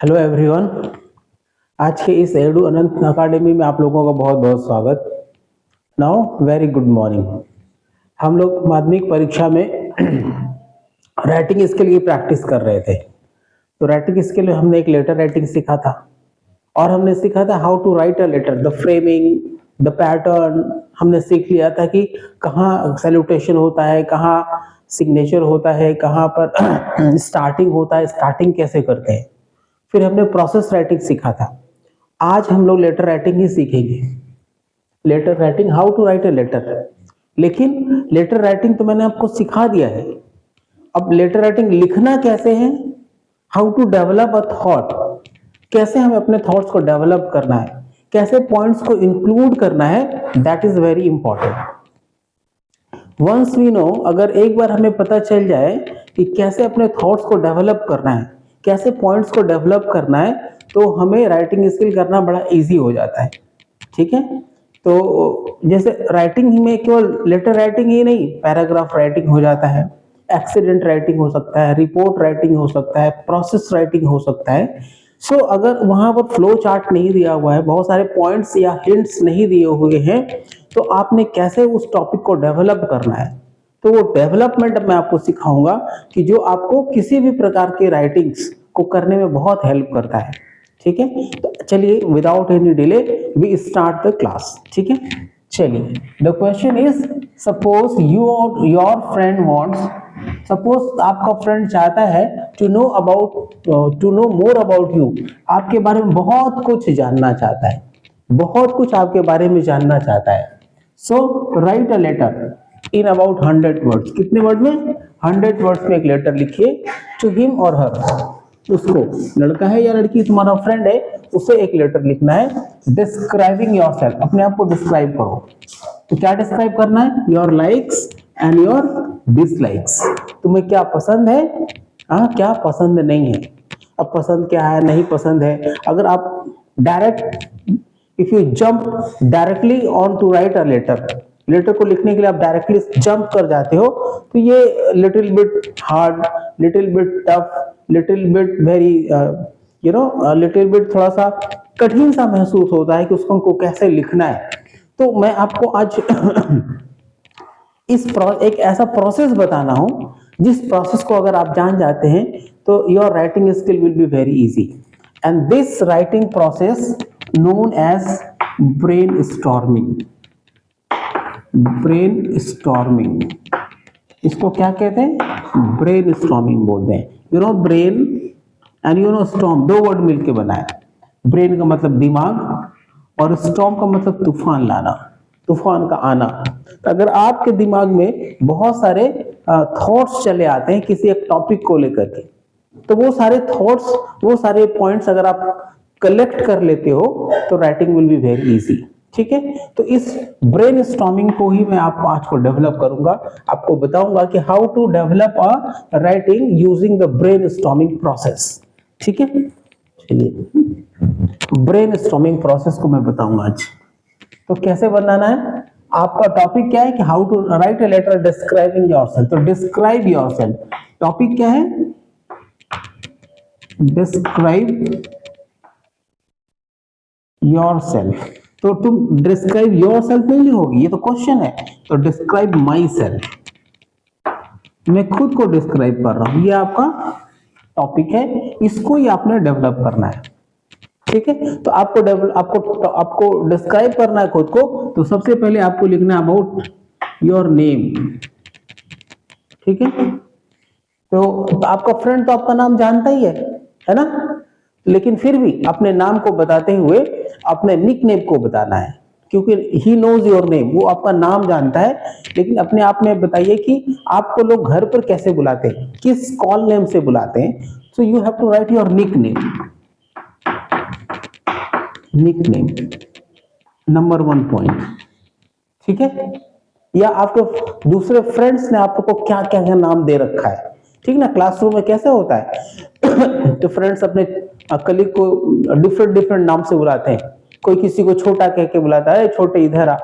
Hello everyone. आज के इस एडू अनंत अकाडमी में आप लोगों का बहुत बहुत स्वागत। Now very good morning. हम लोग माध्यमिक परीक्षा में राइटिंग स्किल की प्रैक्टिस कर रहे थे। तो राइटिंग स्किल में हमने एक लेटर राइटिंग सीखा था और हमने सीखा था how to write a letter, the framing, the pattern. हमने सीख लिया था कि कहाँ सैल्यूटेशन होता है, कहाँ सिग्नेचर होता है, कहाँ पर स्टार्टिंग होता है, स्टार्टिंग कैसे करते हैं। फिर हमने प्रोसेस राइटिंग सीखा था। आज हम लोग लेटर राइटिंग ही सीखेंगे। Letter writing, how to write a letter. लेकिन लेटर राइटिंग तो मैंने आपको सिखा दिया है। अब लेटर राइटिंग लिखना कैसे है, how to develop a thought, कैसे हमें अपने थॉट्स को डेवलप करना है, कैसे पॉइंट्स को इंक्लूड करना है, that is very important. Once we know, अगर एक बार हमें पता चल जाए कि कैसे अपने थॉट्स को डेवलप करना है, कैसे पॉइंट्स को डेवलप करना है, तो हमें राइटिंग स्किल करना बड़ा इजी हो जाता है। ठीक है। तो जैसे राइटिंग में केवल लेटर राइटिंग ही नहीं, पैराग्राफ राइटिंग हो जाता है, एक्सीडेंट राइटिंग हो सकता है, रिपोर्ट राइटिंग हो सकता है, प्रोसेस राइटिंग हो सकता है। सो अगर वहां पर फ्लो चार्ट नहीं दिया हुआ है, बहुत सारे पॉइंट्स या हिंट्स नहीं दिए हुए हैं, तो आपने कैसे उस टॉपिक को डेवलप करना है, तो वो डेवलपमेंट मैं आपको सिखाऊंगा कि जो आपको किसी भी प्रकार के राइटिंग्स को करने में बहुत हेल्प करता है। ठीक है। तो चलिए without any delay we start the class. ठीक है। चलिए, the question is, suppose you और योर फ्रेंड वांट्स, सपोज आपका फ्रेंड चाहता है to know more about you, आपके बारे में बहुत कुछ जानना चाहता है, बहुत कुछ आपके बारे में जानना चाहता है। So write a letter in about 100 words. कितने वर्ड में? 100 वर्ड्स में एक लेटर लिखिए टू हिम और हर। उसको, लड़का है या लड़की, तुम्हारा फ्रेंड है, उसे एक लेटर लिखना है डिस्क्राइबिंग योरसेल्फ। अपने आप को डिस्क्राइब करो। तो क्या डिस्क्राइब करना है? Your likes and your dislikes. तुम्हें क्या पसंद है, क्या पसंद नहीं है। अब पसंद क्या है, नहीं पसंद है, अगर आप direct, if you jump directly on to write a letter, letter को लिखने के लिए आप डायरेक्टली जंप कर जाते हो, तो ये little bit hard, little bit tough, little bit very little bit थोड़ा सा कठिन सा महसूस होता है कि उसको हमको कैसे लिखना है। तो मैं आपको आज एक ऐसा प्रोसेस बताना हूं, जिस प्रोसेस को अगर आप जान जाते हैं तो your writing skill will be very easy. And this writing process known as brain storming. Brain storming, इसको क्या कहते हैं? ब्रेन स्टॉर्मिंग बोलते हैं। You know brain and you know storm, दो वर्ड मिलके बना है। ब्रेन का मतलब दिमाग और स्टॉर्म का मतलब तूफान लाना, तूफान का आना। तो अगर आपके दिमाग में बहुत सारे थॉट्स चले आते हैं किसी एक टॉपिक को लेकर के, तो वो सारे थॉट्स, वो सारे पॉइंट्स अगर आप कलेक्ट कर लेते हो तो writing will be very easy. ठीक है। तो इस ब्रेन स्टॉर्मिंग को ही मैं आपको आज को डेवलप करूंगा, आपको बताऊंगा कि how to develop a writing using the brain storming process. ठीक है। चलिए, ब्रेन स्टॉर्मिंग प्रोसेस को मैं बताऊंगा आज। तो कैसे बनाना है? आपका टॉपिक क्या है कि how to write a letter describing yourself. तो डिस्क्राइब योरसेल्फ, टॉपिक क्या है? Describe yourself. तो तुम डिस्क्राइब योरसेल्फ नहीं लिखोगी, ये तो क्वेश्चन है। तो डिस्क्राइब माई सेल्फ, मैं खुद को डिस्क्राइब कर रहा हूं, ये आपका टॉपिक है, इसको ही आपने डेवलप करना है। ठीक है। तो आपको डिस्क्राइब करना है खुद को, तो सबसे पहले आपको लिखना है अबाउट योर नेम। ठीक है। तो आपका फ्रेंड तो आपका नाम जानता ही है ना, लेकिन फिर भी अपने नाम को बताते हुए अपने निक नेम को बताना है, क्योंकि ही नोज योर नेम, वो आपका नाम जानता है। लेकिन अपने आप में बताइए कि आपको लोग घर पर कैसे बुलाते हैं, किस कॉल नेम से बुलाते हैं। So you have to write your nick name. Nick name number 1 point. ठीक है। या आपको दूसरे फ्रेंड्स ने आपको क्या क्या नाम दे रखा है, ठीक ना, क्लासरूम में कैसे होता है तो फ्रेंड्स अपने कलीग को डिफरेंट डिफरेंट नाम से बुलाते हैं। कोई किसी को छोटा कह के बुलाता है, छोटे इधर आ,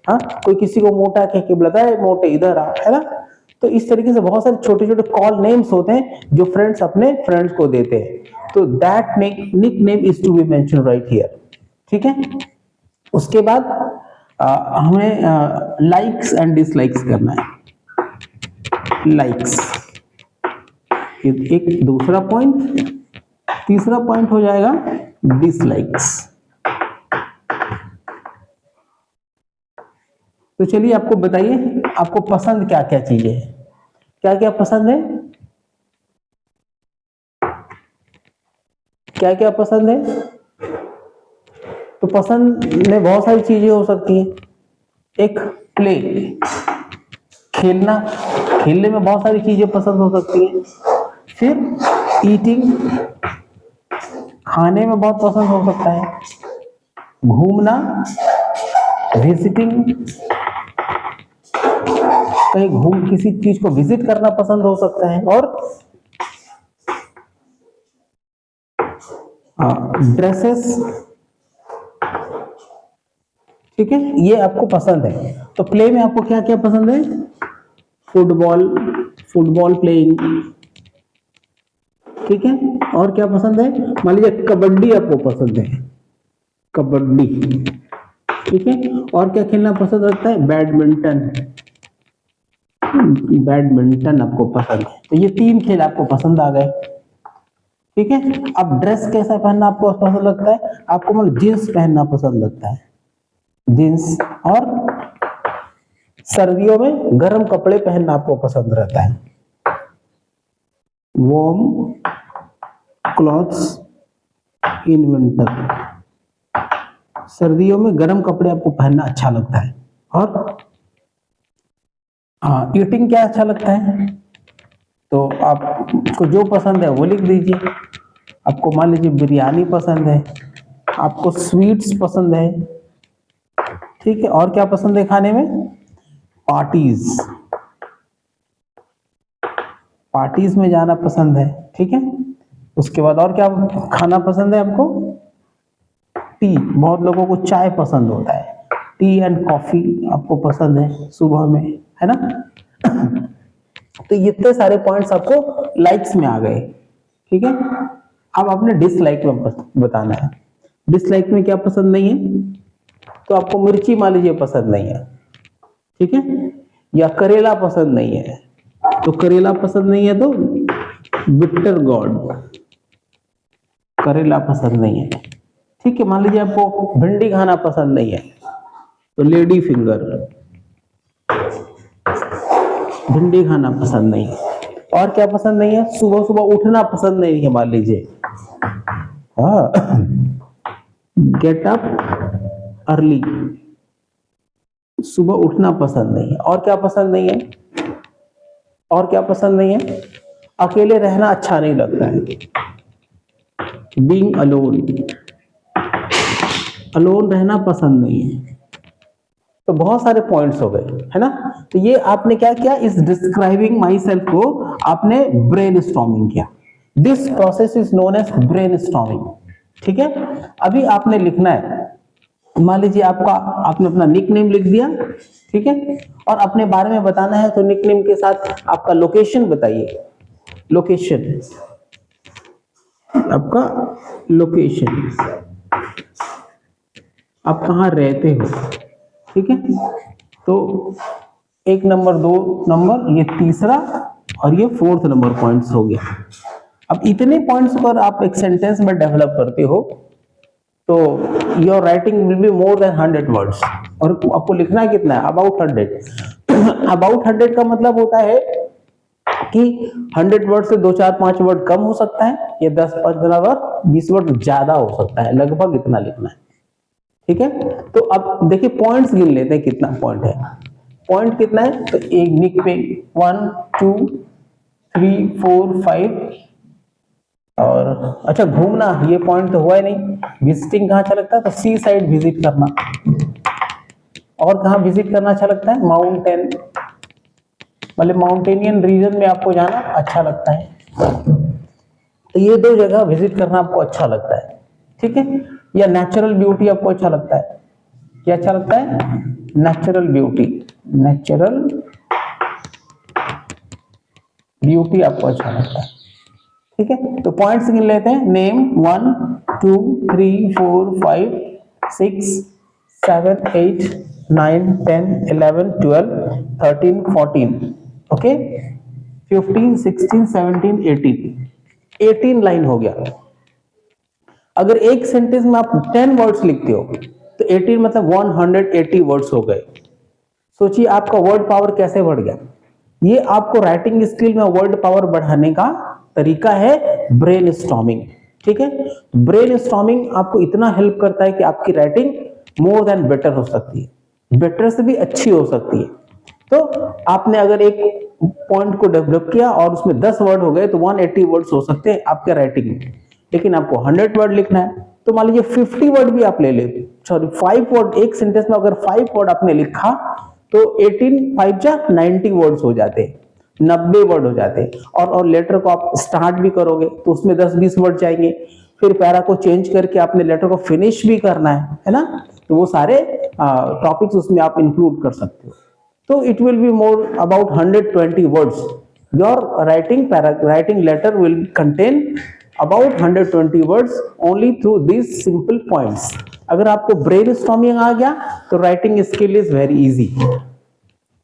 हाँ, कोई किसी को मोटा कह के बुलाता है, मोटे इधर आ, है ना। तो इस तरीके से बहुत सारे छोटे छोटे कॉल नेम्स होते हैं जो फ्रेंड्स अपने फ्रेंड्स को देते हैं। तो that nick name is to be mention right here, ठीक है। उसके बाद हमें लाइक्स एंड डिसलाइक्स करना है। लाइक्स एक दूसरा पॉइंट, तीसरा पॉइंट हो जाएगा डिसलाइक्स। तो चलिए आपको बताइए आपको पसंद क्या क्या चीजें हैं, क्या क्या पसंद है, क्या क्या पसंद है। तो पसंद में बहुत सारी चीजें हो सकती हैं। एक प्ले, खेलना, खेलने में बहुत सारी चीजें पसंद हो सकती हैं। फिर ईटिंग, खाने में बहुत पसंद हो सकता है। घूमना, विजिटिंग, कहीं घूम किसी चीज को विजिट करना पसंद हो सकता है। और ड्रेसेस, ठीक है, ये आपको पसंद है। तो प्ले में आपको क्या क्या पसंद है? फुटबॉल, फुटबॉल प्लेइंग, ठीक है। और क्या पसंद है? मान लीजिए कबड्डी आपको पसंद है, कबड्डी, ठीक है। और क्या खेलना पसंद रखता है? बैडमिंटन, बैडमिंटन आपको पसंद है। तो ये 3 खेल आपको पसंद आ गए, ठीक है। अब ड्रेस कैसा पहनना आपको पसंद लगता है? आपको मतलब जींस पहनना पसंद लगता है, जींस। और सर्दियों में गर्म कपड़े पहनना आपको पसंद रहता है, वार्म क्लॉथ्स इन विंटर। सर्दियों में गर्म कपड़े आपको पहनना अच्छा लगता है। और ईटिंग क्या अच्छा लगता है? तो आपको जो पसंद है वो लिख दीजिए। आपको मान लीजिए बिरयानी पसंद है, आपको स्वीट्स पसंद है, ठीक है। और क्या पसंद है खाने में? पार्टीज, पार्टीज में जाना पसंद है, ठीक है। उसके बाद और क्या खाना पसंद है आपको? टी, बहुत लोगों को चाय पसंद होता है, टी एंड कॉफी आपको पसंद है सुबह में, है ना। तो इतने सारे पॉइंट्स आपको लाइक्स में आ गए, ठीक है। अब आपने डिसलाइक में बताना है। डिसलाइक में क्या पसंद नहीं है? तो आपको मिर्ची मान लीजिए पसंद नहीं है, ठीक है, या करेला पसंद नहीं है। तो करेला पसंद नहीं है तो बिटर गॉड, करेला पसंद नहीं है, ठीक है। मान लीजिए आपको भिंडी खाना पसंद नहीं है तो लेडी फिंगर, भिंडी खाना पसंद नहीं है। और क्या पसंद नहीं है? सुबह सुबह उठना पसंद नहीं है, मान लीजिए, हाँ, गेट अप अर्ली, सुबह उठना पसंद नहीं है। और क्या पसंद नहीं है? और क्या पसंद नहीं है? अकेले रहना अच्छा नहीं लगता है, बीइंग अलोन, अलोन रहना पसंद नहीं है। तो बहुत सारे पॉइंट्स हो गए, है ना। तो ये आपने क्या किया? इस डिस्क्राइबिंग माई सेल्फ को आपने ब्रेन स्टॉर्मिंग किया। This process is known as brain storming, ठीक है। अभी आपने लिखना है, मान लीजिए आपने अपना निक नेम लिख दिया, ठीक है, और अपने बारे में बताना है। तो निक नेम के साथ आपका लोकेशन बताइए, लोकेशन, आपका लोकेशन, आप कहाँ रहते हो, ठीक है। तो 1 नंबर, 2 नंबर, ये तीसरा और ये 4th नंबर पॉइंट्स हो गया। अब इतने पॉइंट्स पर आप एक सेंटेंस में डेवलप करते हो तो your writing will be more than 100 words. और आपको लिखना है कितना है? अबाउट 100। अबाउट 100 का मतलब होता है कि 100 वर्ड से 2, 4, 5 वर्ड कम हो सकता है, या 10, 15 वर्ड, 20 वर्ड ज्यादा हो सकता है, लगभग इतना लिखना है, ठीक है। तो अब देखिए पॉइंट्स गिन लेते हैं, कितना पॉइंट है। पॉइंट कितना है? तो एक निक पे 1, 2, 3, 4, 5। और अच्छा, घूमना, ये पॉइंट तो हुआ ही नहीं। विजिटिंग कहाँ अच्छा लगता है? तो सी साइड विजिट करना। और कहाँ विजिट करना अच्छा लगता है? माउंटेन, मतलब माउंटेनियन रीजन में आपको जाना अच्छा लगता है। तो ये 2 जगह विजिट करना आपको अच्छा लगता है, ठीक है। या नेचुरल ब्यूटी आपको अच्छा लगता है? क्या अच्छा लगता है? नेचुरल ब्यूटी, नेचुरल ब्यूटी आपको अच्छा लगता है, ठीक है, तो पॉइंट्स गिन लेते हैं। नेम 1 2 3 4 5 6 7 8 9 10 11 12 13 14, ओके, 15 16 17 18 लाइन हो गया। अगर एक सेंटेंस में आप 10 वर्ड्स लिखते हो तो 18 मतलब 180 वर्ड्स हो गए। सोचिए आपका वर्ड पावर कैसे बढ़ गया। ये आपको राइटिंग स्किल में वर्ड पावर बढ़ाने का तरीका है ब्रेनस्टॉर्मिंग। ठीक है, ब्रेनस्टॉर्मिंग आपको इतना हेल्प करता है कि आपकी राइटिंग मोर देन बेटर हो सकती है, बेटर से भी अच्छी हो सकती है। तो आपने अगर एक पॉइंट को डेवलप किया और उसमें 10 वर्ड हो गए तो 180 वर्ड्स हो सकते हैं आपके राइटिंग में, लेकिन आपको 100 वर्ड लिखना है तो मान लीजिए 50 वर्ड भी आप ले ले, सॉरी 5 वर्ड, एक सेंटेंस में अगर 5 वर्ड आपने लिखा तो 18 5 जा 90 वर्ड्स हो जाते, 90 वर्ड हो जाते। और लेटर को आप स्टार्ट भी करोगे तो उसमें 10-20 वर्ड जाएंगे, फिर पैरा को चेंज करके आपने लेटर को फिनिश भी करना है ना, तो वो सारे टॉपिक्स उसमें आप इंक्लूड कर सकते हो। तो it will be more about 120 words. Your writing letter will contain about 120 words only through these simple points. अगर आपको ब्रेनस्टॉर्मिंग आ गया तो writing skill is very easy.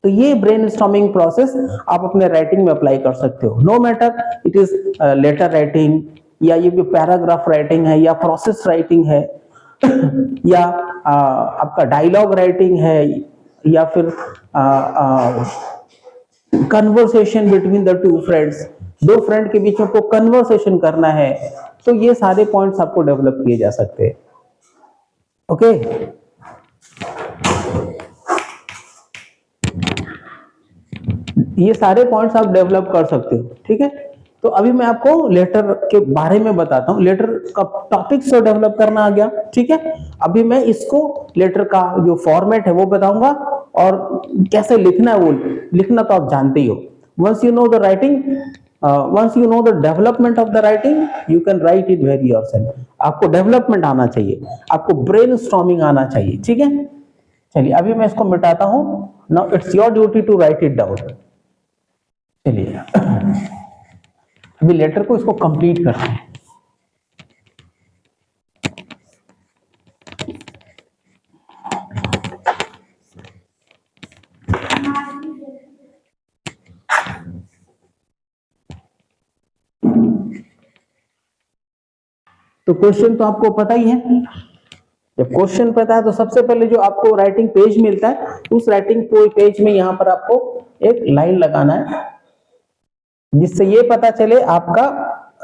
तो ये ब्रेनस्टॉर्मिंग प्रोसेस आप अपने राइटिंग में अप्लाई कर सकते हो, no matter it is letter writing या ये भी पैराग्राफ राइटिंग है या प्रोसेस राइटिंग है या आपका डायलॉग राइटिंग है या फिर conversation between the two friends, दो फ्रेंड के बीच में आपको कन्वर्सेशन करना है, तो ये सारे पॉइंट्स आपको डेवलप किए जा सकते हैं। ओके, ये सारे पॉइंट्स आप डेवलप कर सकते हो। ठीक है, तो अभी मैं आपको लेटर के बारे में बताता हूँ। लेटर का टॉपिक से डेवलप करना आ गया। ठीक है, अभी मैं इसको लेटर का जो फॉर्मेट है वो बताऊंगा और कैसे लिखना है वो लिखना तो आप जानते ही हो। Once you know the writing, once you know the development of the writing, you can write it very yourself. आपको डेवलपमेंट आना चाहिए, आपको ब्रेनस्टॉर्मिंग आना चाहिए। ठीक है, चलिए अभी मैं इसको मिटाता हूं। Now it's your duty to write it down. चलिए अभी लेटर को इसको कंप्लीट करते हैं। तो क्वेश्चन तो आपको पता ही है। जब क्वेश्चन पता है तो सबसे पहले जो आपको राइटिंग पेज मिलता है उस राइटिंग पेज में यहां पर आपको एक लाइन लगाना है जिससे ये पता चले आपका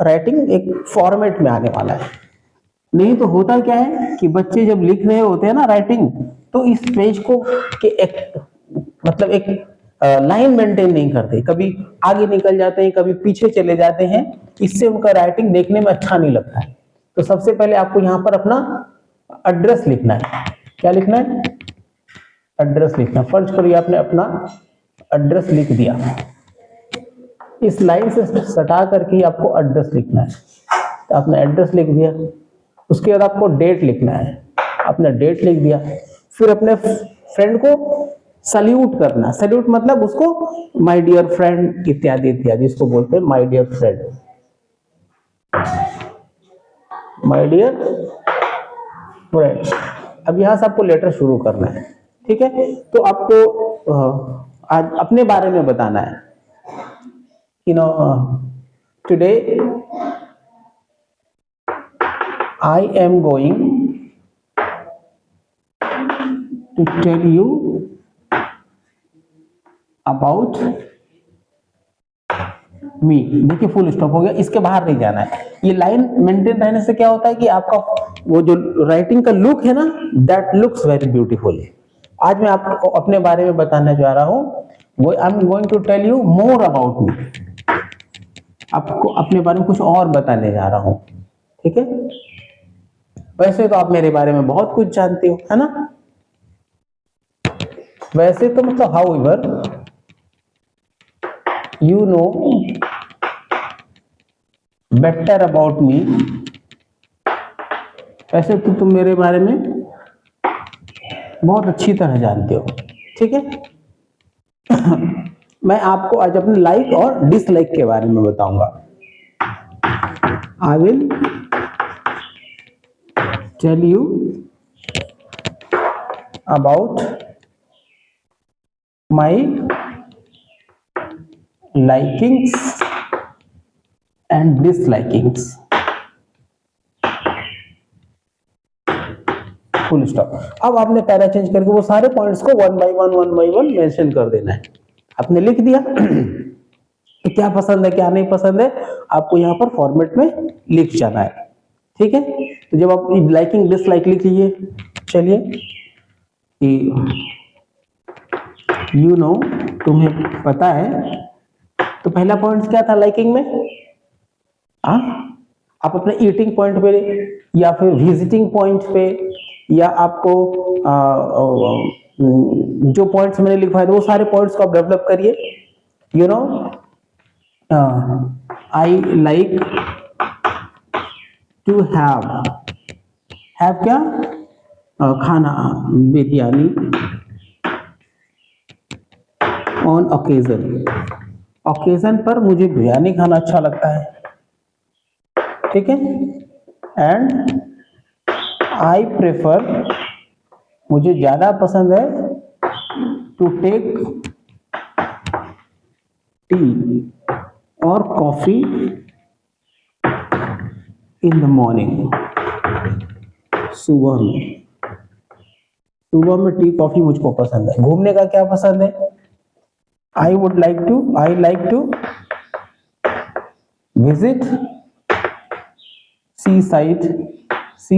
राइटिंग एक फॉर्मेट में आने वाला है। नहीं तो होता क्या है कि बच्चे जब लिख रहे होते हैं ना राइटिंग, तो इस पेज को के एक लाइन मेंटेन नहीं करते, कभी आगे निकल जाते हैं, कभी पीछे चले जाते हैं, इससे उनका राइटिंग देखने में अच्छा नहीं लगता है। तो सबसे पहले आपको यहाँ पर अपना एड्रेस लिखना है। क्या लिखना है? एड्रेस लिखना। फर्ज करिए आपने अपना एड्रेस लिख दिया, इस लाइन से सटा करके आपको एड्रेस लिखना है। तो आपने एड्रेस लिख दिया, उसके बाद आपको डेट लिखना है, आपने डेट लिख दिया। फिर अपने फ्रेंड को सल्यूट करना। सल्यूट मतलब उसको माय डियर फ्रेंड इत्यादि इत्यादि, इसको बोलते हैं my dear friend, my dear friend. अब यहां से आपको लेटर शुरू करना है। ठीक है, तो आपको आज अपने बारे में बताना है। You know, today I am going to tell you about me। देखिए फुल स्टॉप हो गया, इसके बाहर नहीं जाना है। ये लाइन मेंटेन रहने से क्या होता है कि आपका वो जो राइटिंग का लुक है ना, दैट लुक्स वेरी ब्यूटीफुल। आज मैं आपको अपने बारे में बताने जा रहा हूँ। I am going to tell you more about me. आपको अपने बारे में कुछ और बताने जा रहा हूं। ठीक है, वैसे तो आप मेरे बारे में बहुत कुछ जानते हो, है ना। वैसे तो मतलब however you know better about me, वैसे तो तुम मेरे बारे में बहुत अच्छी तरह जानते हो। ठीक है मैं आपको आज अपने लाइक और डिसलाइक के बारे में बताऊंगा। I will tell you about my likings and dislikings. Full stop. अब आपने पैरा चेंज करके वो सारे पॉइंट्स को वन बाई वन मेंशन कर देना है। आपने लिख दिया तो क्या पसंद है क्या नहीं पसंद है आपको यहाँ पर फॉर्मेट में लिख जाना है। ठीक है, तो जब आप लाइकिंग डिसलाइक लिख लीजिए, चलिए कि यू नो तुम्हें पता है, तो पहला पॉइंट क्या था लाइकिंग में? आप अपने ईटिंग पॉइंट पे या फिर विजिटिंग पॉइंट पे या आपको जो पॉइंट्स मैंने लिखवाए थे वो सारे पॉइंट्स को आप डेवलप करिए। You know I like to have क्या? खाना, बिरयानी ऑन ओकेजन पर मुझे बिरयानी खाना अच्छा लगता है। ठीक है, एंड आई प्रेफर, मुझे ज्यादा पसंद है, टू टेक टी और कॉफी इन द मॉर्निंग, सुबह में टी कॉफी मुझको पसंद है। घूमने का क्या पसंद है? I like to visit sea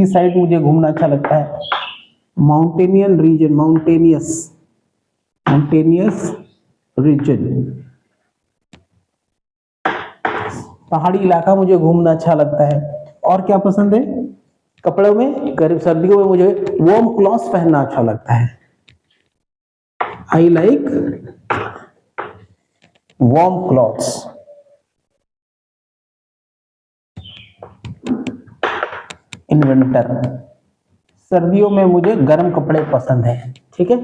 side मुझे घूमना अच्छा लगता है। माउंटेनियस रीजन, पहाड़ी इलाका मुझे घूमना अच्छा लगता है। और क्या पसंद है? कपड़ों में गर्म सर्दियों में मुझे वार्म क्लॉथ्स पहनना अच्छा लगता है। I like warm clothes. In winter, सर्दियों में मुझे गर्म कपड़े पसंद है। ठीक है,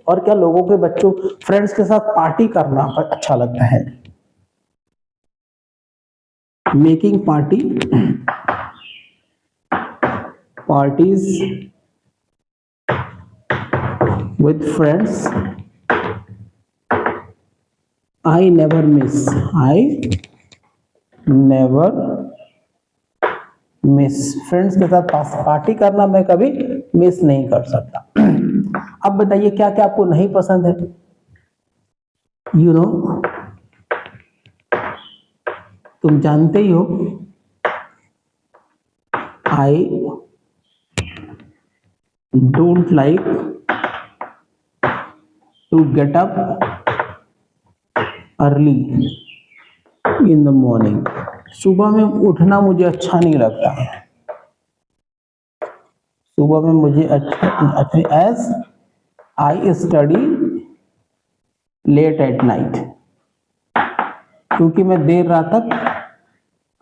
और क्या लोगों के बच्चों फ्रेंड्स के साथ पार्टी करना अच्छा लगता है। Making parties with friends, I never miss, friends के साथ पार्टी करना मैं कभी मिस नहीं कर सकता। अब बताइए क्या क्या आपको नहीं पसंद है? यू नो तुम जानते ही हो, I don't like to get up early in the morning, सुबह में उठना मुझे अच्छा नहीं लगता है। सुबह में मुझे अच्छा as I study late at night, क्योंकि मैं देर रात तक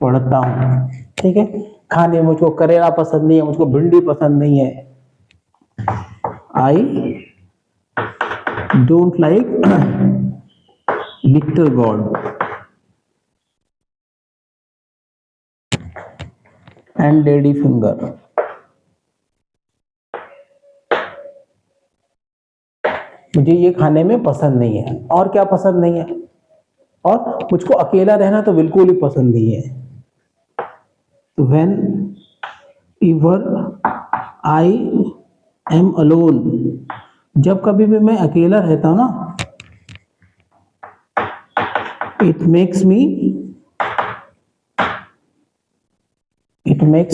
पढ़ता हूँ। ठीक है, खाने मुझको करेला पसंद नहीं है, मुझको भिंडी पसंद नहीं है। आई don't like bitter gourd and lady finger, मुझे ये खाने में पसंद नहीं है। और क्या पसंद नहीं है? और मुझको अकेला रहना तो बिल्कुल ही पसंद नहीं है। तो when ever I am alone, जब कभी भी मैं अकेला रहता हूं ना, it makes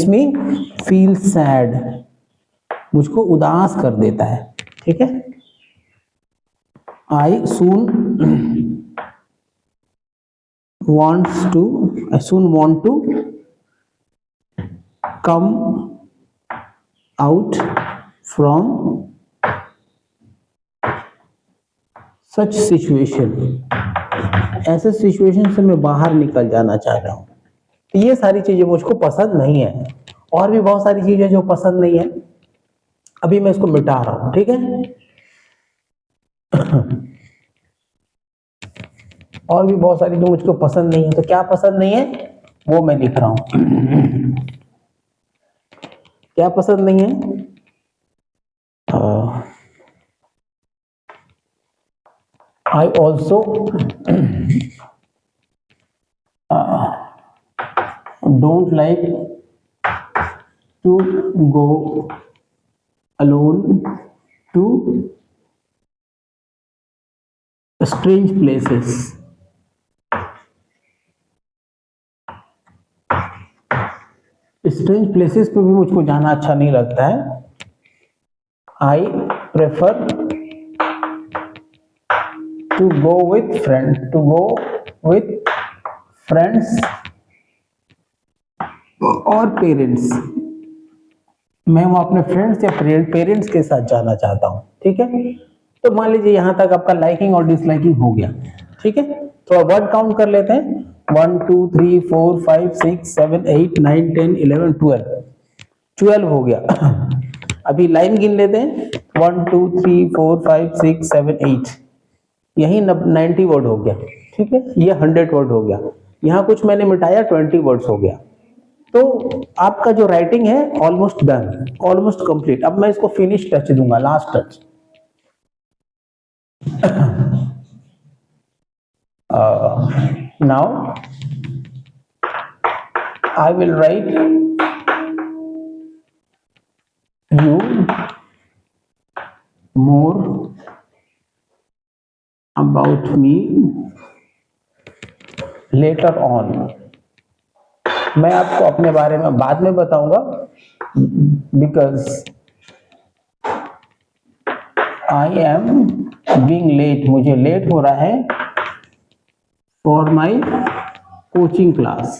me feel sad, मुझको उदास कर देता है। ठीक है, I soon want to come out from such situation, ऐसे सिचुएशन से मैं बाहर निकल जाना चाह रहा हूं। तो ये सारी चीजें मुझको पसंद नहीं है। और भी बहुत सारी चीजें जो पसंद नहीं है, अभी मैं इसको मिटा रहा हूं। ठीक है, और भी बहुत सारी जो मुझको पसंद नहीं है। तो क्या पसंद नहीं है? वो मैं लिख रहा हूं। क्या पसंद नहीं है? I also don't like to go alone to strange places. Strange places पे भी मुझको जाना अच्छा नहीं लगता है। I prefer to go with friends और पेरेंट्स। मैं वो अपने फ्रेंड्स या पेरेंट्स के साथ जाना चाहता हूँ। ठीक है, तो मान लीजिए यहाँ तक आपका लाइकिंग और डिसलाइकिंग हो गया। ठीक है, तो वर्ड काउंट कर लेते हैं। 1 2 3 4 5 6 7 8 9 10 11 12 हो गया। अभी लाइन गिन लेते हैं। 1 2 3 4 5 6 7 8, यही 90 वर्ड हो गया। ठीक है, ये 100 वर्ड हो गया। यहाँ कुछ मैंने मिटाया, 20 वर्ड्स हो गया। तो आपका जो राइटिंग है ऑलमोस्ट डन, ऑलमोस्ट कंप्लीट। अब मैं इसको फिनिश टच दूंगा, last touch. Now I will write you more about me later on. मैं आपको अपने बारे में बाद में बताऊंगा, because I am being late, मुझे लेट हो रहा है फॉर माई कोचिंग क्लास।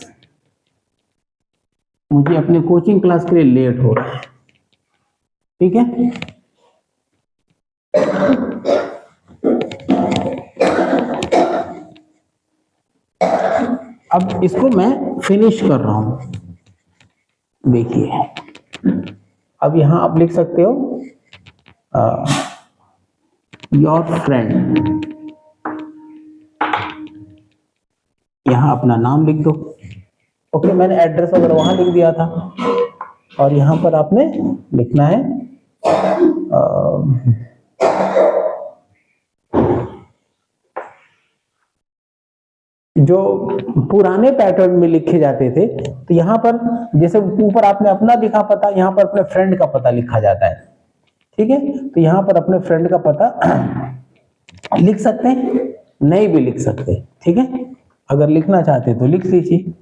मुझे अपने कोचिंग क्लास के लिए लेट हो रहा है। ठीक है, अब इसको मैं फिनिश कर रहा हूं। देखिए, अब यहां आप लिख सकते हो योर फ्रेंड, यहां अपना नाम लिख दो। ओके, मैंने एड्रेस वगैरह वहां लिख दिया था, और यहां पर आपने लिखना है जो पुराने पैटर्न में लिखे जाते थे, तो यहां पर जैसे ऊपर आपने अपना लिखा पता, यहां पर अपने फ्रेंड का पता लिखा जाता है। ठीक है, तो यहां पर अपने फ्रेंड का पता लिख सकते हैं, नहीं भी लिख सकते। ठीक है, अगर लिखना चाहते तो लिख लीजिए।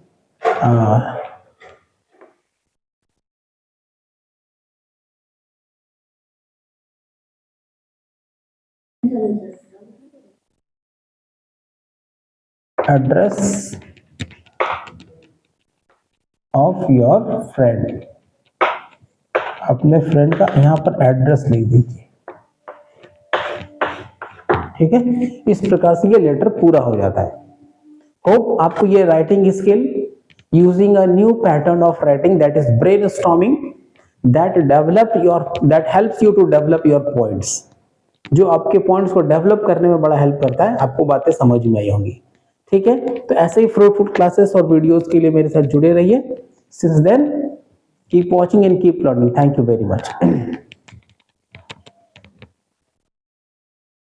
एड्रेस ऑफ योर फ्रेंड, अपने फ्रेंड का यहां पर एड्रेस लिख दीजिए। ठीक है, इस प्रकार से ये लेटर पूरा हो जाता है। होप आपको ये writing skill using a new pattern of writing, that is brainstorming, that helps you to develop your points, जो आपके पॉइंट्स को डेवलप करने में बड़ा हेल्प करता है। आपको बातें समझ में आई होंगी। ठीक है, तो ऐसे ही फ्रूटफुल क्लासेस और वीडियोस के लिए मेरे साथ जुड़े रहिए। Since then keep watching and keep learning. Thank you very much.